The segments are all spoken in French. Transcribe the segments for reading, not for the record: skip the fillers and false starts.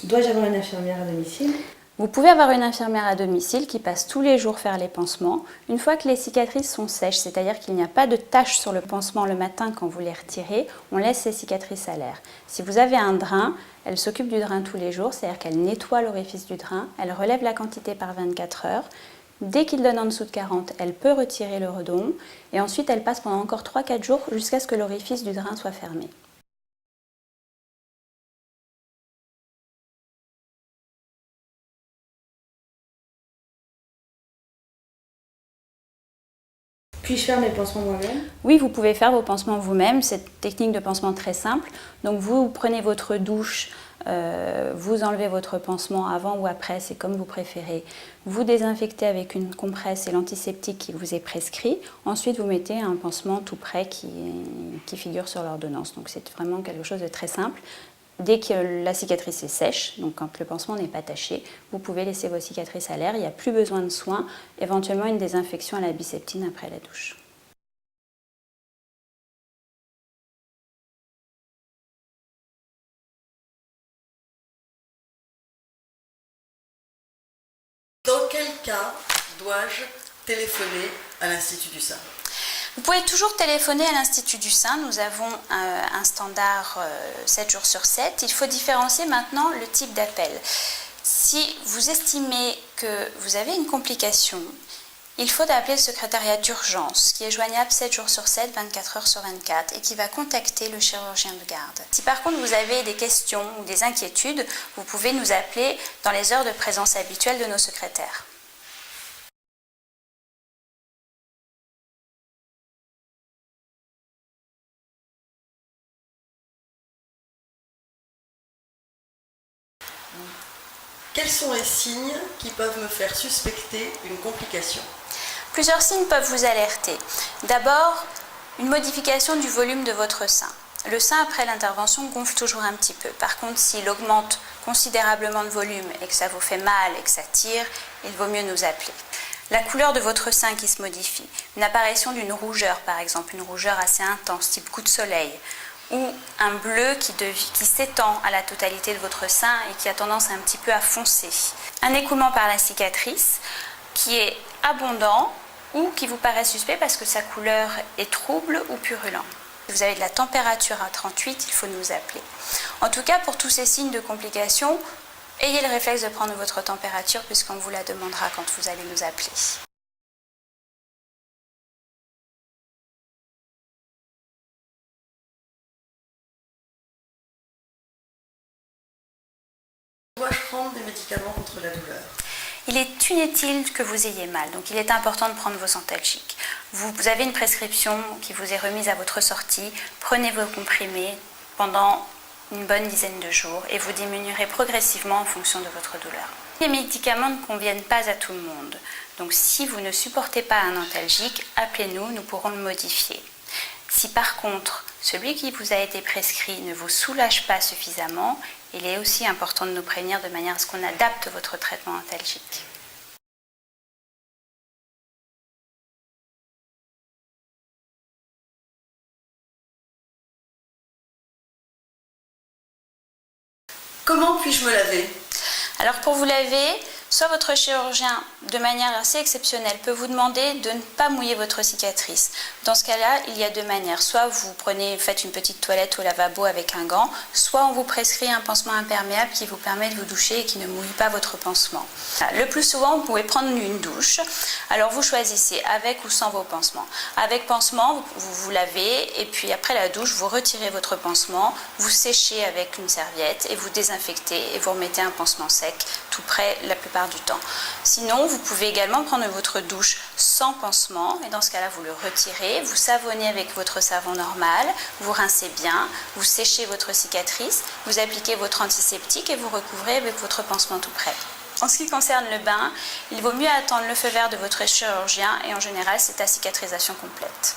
Dois-je avoir une infirmière à domicile? Vous pouvez avoir une infirmière à domicile qui passe tous les jours faire les pansements. Une fois que les cicatrices sont sèches, c'est-à-dire qu'il n'y a pas de taches sur le pansement le matin quand vous les retirez, on laisse ces cicatrices à l'air. Si vous avez un drain, elle s'occupe du drain tous les jours, c'est-à-dire qu'elle nettoie l'orifice du drain, elle relève la quantité par 24 heures. Dès qu'il donne en dessous de 40, elle peut retirer le redon et ensuite elle passe pendant encore 3-4 jours jusqu'à ce que l'orifice du drain soit fermé. Puis-je faire mes pansements moi-même? Oui, vous pouvez faire vos pansements vous-même. C'est une technique de pansement très simple. Donc vous prenez votre douche, vous enlevez votre pansement avant ou après, c'est comme vous préférez. Vous désinfectez avec une compresse et l'antiseptique qui vous est prescrit. Ensuite, vous mettez un pansement tout prêt qui figure sur l'ordonnance. Donc c'est vraiment quelque chose de très simple. Dès que la cicatrice est sèche, donc quand le pansement n'est pas taché, vous pouvez laisser vos cicatrices à l'air, il n'y a plus besoin de soins, éventuellement une désinfection à la biseptine après la douche. Dans quel cas dois-je téléphoner à l'Institut du Sein? Vous pouvez toujours téléphoner à l'Institut du Sein. Nous avons un standard 7 jours sur 7. Il faut différencier maintenant le type d'appel. Si vous estimez que vous avez une complication, il faut appeler le secrétariat d'urgence qui est joignable 7 jours sur 7, 24 heures sur 24 et qui va contacter le chirurgien de garde. Si par contre vous avez des questions ou des inquiétudes, vous pouvez nous appeler dans les heures de présence habituelles de nos secrétaires. Quels sont les signes qui peuvent me faire suspecter une complication? Plusieurs signes peuvent vous alerter. D'abord, une modification du volume de votre sein. Le sein, après l'intervention, gonfle toujours un petit peu. Par contre, s'il augmente considérablement de volume et que ça vous fait mal et que ça tire, il vaut mieux nous appeler. La couleur de votre sein qui se modifie. Une apparition d'une rougeur, par exemple, une rougeur assez intense, type coup de soleil, ou un bleu qui s'étend à la totalité de votre sein et qui a tendance un petit peu à foncer. Un écoulement par la cicatrice qui est abondant ou qui vous paraît suspect parce que sa couleur est trouble ou purulent. Si vous avez de la température à 38, il faut nous appeler. En tout cas, pour tous ces signes de complications, ayez le réflexe de prendre votre température puisqu'on vous la demandera quand vous allez nous appeler. Dois-je prendre des médicaments contre la douleur? Il est inutile que vous ayez mal, donc il est important de prendre vos antalgiques. Vous avez une prescription qui vous est remise à votre sortie, prenez vos comprimés pendant une bonne dizaine de jours et vous diminuerez progressivement en fonction de votre douleur. Les médicaments ne conviennent pas à tout le monde, donc si vous ne supportez pas un antalgique, appelez-nous, nous pourrons le modifier. Si par contre, celui qui vous a été prescrit ne vous soulage pas suffisamment, il est aussi important de nous prévenir de manière à ce qu'on adapte votre traitement antalgique. Comment puis-je me laver? Alors pour vous laver, soit votre chirurgien, de manière assez exceptionnelle, peut vous demander de ne pas mouiller votre cicatrice. Dans ce cas-là, il y a deux manières. Soit vous faites une petite toilette au lavabo avec un gant, soit on vous prescrit un pansement imperméable qui vous permet de vous doucher et qui ne mouille pas votre pansement. Le plus souvent, vous pouvez prendre une douche. Alors vous choisissez avec ou sans vos pansements. Avec pansement, vous vous lavez et puis après la douche, vous retirez votre pansement, vous séchez avec une serviette et vous désinfectez et vous remettez un pansement sec tout près la plupart du temps. Sinon, vous pouvez également prendre votre douche sans pansement et dans ce cas-là, vous le retirez, vous savonnez avec votre savon normal, vous rincez bien, vous séchez votre cicatrice, vous appliquez votre antiseptique et vous recouvrez avec votre pansement tout prêt. En ce qui concerne le bain, il vaut mieux attendre le feu vert de votre chirurgien et en général, c'est la cicatrisation complète.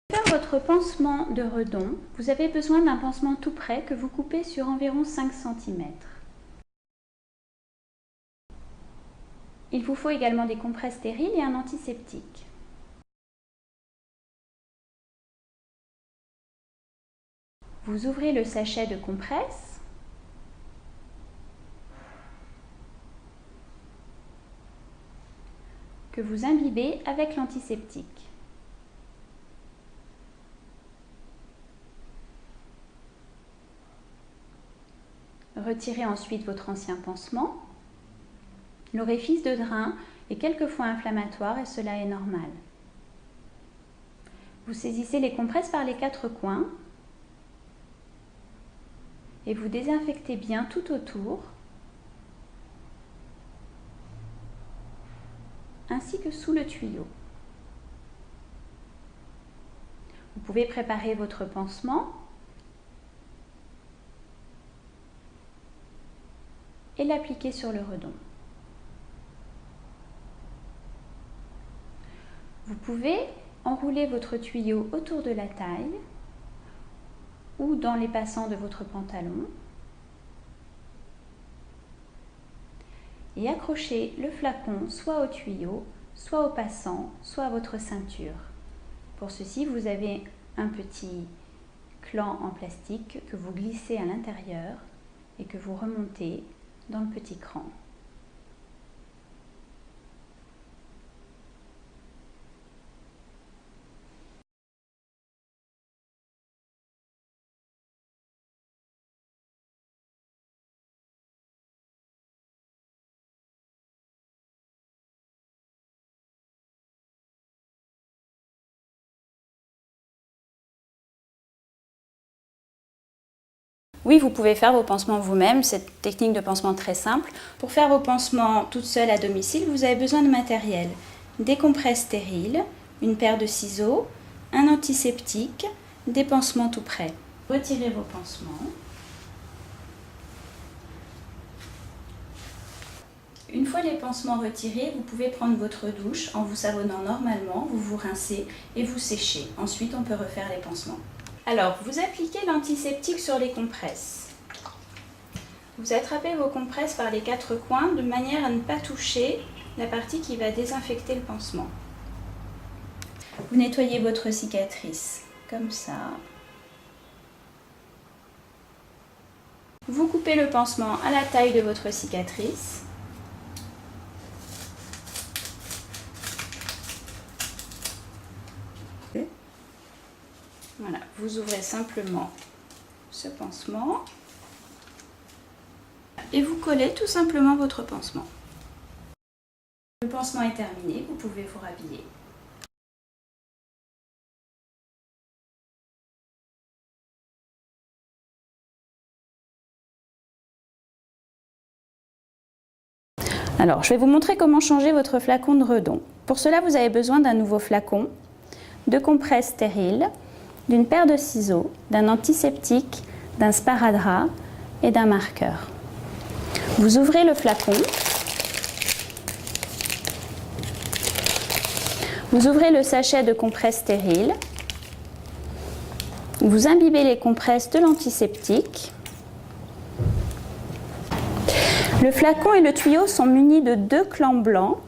Pour faire votre pansement de redon, vous avez besoin d'un pansement tout prêt que vous coupez sur environ 5 cm. il vous faut également des compresses stériles et un antiseptique. Vous ouvrez le sachet de compresses. Que vous imbibez avec l'antiseptique. Retirez ensuite votre ancien pansement. L'orifice de drain est quelquefois inflammatoire et cela est normal. Vous saisissez les compresses par les 4 coins et vous désinfectez bien tout autour, ainsi que sous le tuyau. Vous pouvez préparer votre pansement et l'appliquer sur le redon. Vous pouvez enrouler votre tuyau autour de la taille ou dans les passants de votre pantalon et accrocher le flacon soit au tuyau, soit au passant, soit à votre ceinture. Pour ceci, vous avez un petit clan en plastique que vous glissez à l'intérieur et que vous remontez dans le petit cran. Oui, vous pouvez faire vos pansements vous-même, cette technique de pansement très simple. Pour faire vos pansements toute seule à domicile, vous avez besoin de matériel. Des compresses stériles, une paire de ciseaux, un antiseptique, des pansements tout prêts. Retirez vos pansements. Une fois les pansements retirés, vous pouvez prendre votre douche en vous savonnant normalement, vous vous rincez et vous séchez. Ensuite, on peut refaire les pansements. Alors, vous appliquez l'antiseptique sur les compresses. Vous attrapez vos compresses par les 4 coins de manière à ne pas toucher la partie qui va désinfecter le pansement. Vous nettoyez votre cicatrice comme ça. Vous coupez le pansement à la taille de votre cicatrice. Voilà, vous ouvrez simplement ce pansement et vous collez tout simplement votre pansement. Le pansement est terminé, vous pouvez vous rhabiller. Alors, je vais vous montrer comment changer votre flacon de redon. Pour cela, vous avez besoin d'un nouveau flacon, de compresses stériles, d'une paire de ciseaux, d'un antiseptique, d'un sparadrap et d'un marqueur. Vous ouvrez le flacon, vous ouvrez le sachet de compresses stériles, vous imbibez les compresses de l'antiseptique. Le flacon et le tuyau sont munis de 2 clampes blancs.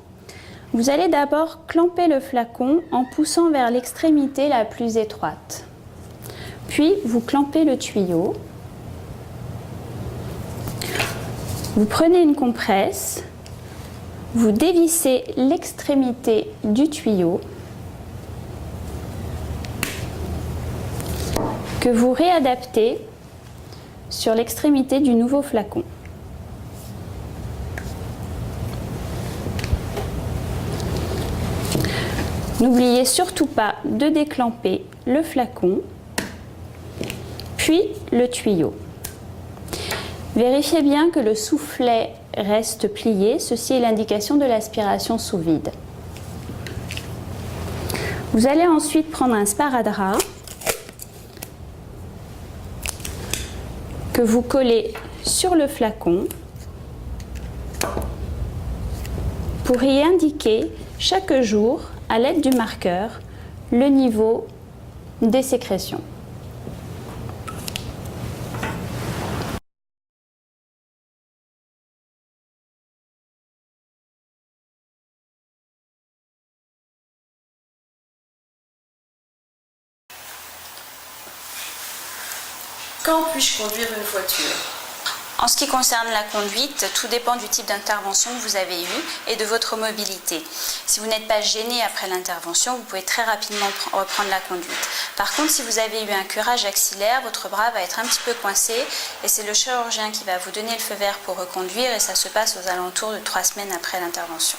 Vous allez d'abord clamper le flacon en poussant vers l'extrémité la plus étroite. Puis, vous clampez le tuyau. Vous prenez une compresse, vous dévissez l'extrémité du tuyau que vous réadaptez sur l'extrémité du nouveau flacon. N'oubliez surtout pas de déclamper le flacon, puis le tuyau. Vérifiez bien que le soufflet reste plié, ceci est l'indication de l'aspiration sous vide. Vous allez ensuite prendre un sparadrap que vous collez sur le flacon pour y indiquer chaque jour, à l'aide du marqueur, le niveau des sécrétions. Quand puis-je conduire une voiture? En ce qui concerne la conduite, tout dépend du type d'intervention que vous avez eue et de votre mobilité. Si vous n'êtes pas gêné après l'intervention, vous pouvez très rapidement reprendre la conduite. Par contre, si vous avez eu un curage axillaire, votre bras va être un petit peu coincé et c'est le chirurgien qui va vous donner le feu vert pour reconduire et ça se passe aux alentours de 3 semaines après l'intervention.